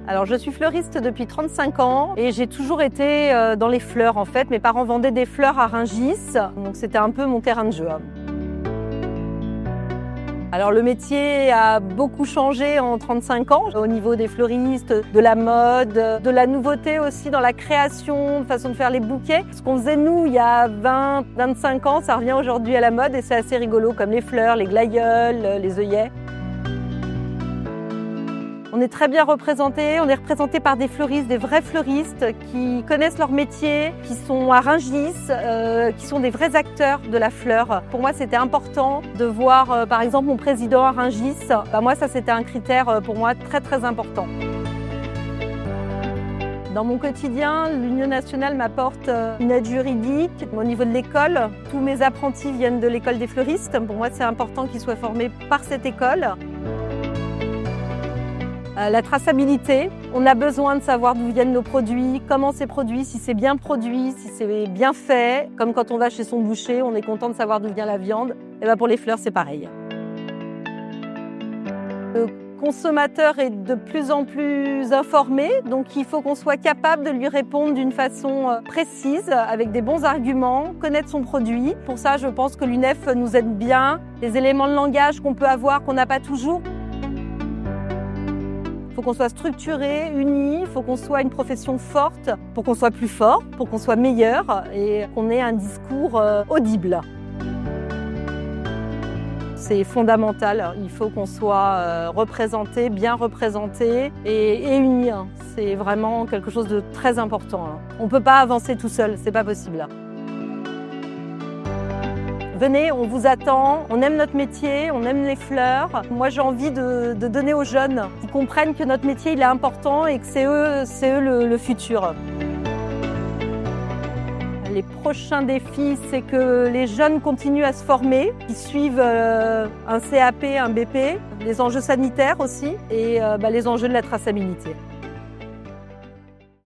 Alors je suis fleuriste depuis 35 ans et j'ai toujours été dans les fleurs en fait. Mes parents vendaient des fleurs à Rungis, donc c'était un peu mon terrain de jeu. Alors le métier a beaucoup changé en 35 ans au niveau des fleuristes, de la mode, de la nouveauté aussi dans la création, de façon de faire les bouquets. Ce qu'on faisait nous il y a 20-25 ans, ça revient aujourd'hui à la mode et c'est assez rigolo comme les fleurs, les glaïeuls, les œillets. On est très bien représentés, on est représentés par des fleuristes, des vrais fleuristes qui connaissent leur métier, qui sont à Rungis, qui sont des vrais acteurs de la fleur. Pour moi, c'était important de voir, par exemple, mon président à Rungis. Moi, ça, c'était un critère pour moi très, très important. Dans mon quotidien, l'Union nationale m'apporte une aide juridique. Au niveau de l'école, tous mes apprentis viennent de l'école des fleuristes. Pour moi, c'est important qu'ils soient formés par cette école. La traçabilité, on a besoin de savoir d'où viennent nos produits, comment c'est produit, si c'est bien produit, si c'est bien fait. Comme quand on va chez son boucher, on est content de savoir d'où vient la viande. Et pour les fleurs, c'est pareil. Le consommateur est de plus en plus informé, donc il faut qu'on soit capable de lui répondre d'une façon précise, avec des bons arguments, connaître son produit. Pour ça, je pense que l'UNEF nous aide bien. Les éléments de langage qu'on peut avoir, qu'on n'a pas toujours. Il faut qu'on soit structuré, uni, il faut qu'on soit une profession forte pour qu'on soit plus fort, pour qu'on soit meilleur et qu'on ait un discours audible. C'est fondamental, il faut qu'on soit représenté, bien représenté et uni. C'est vraiment quelque chose de très important. On ne peut pas avancer tout seul, c'est pas possible. Venez, on vous attend, on aime notre métier, on aime les fleurs. Moi, j'ai envie de donner aux jeunes qui comprennent que notre métier il est important et que c'est eux le futur. Les prochains défis, c'est que les jeunes continuent à se former, qu'ils suivent un CAP, un BP, les enjeux sanitaires aussi et les enjeux de la traçabilité.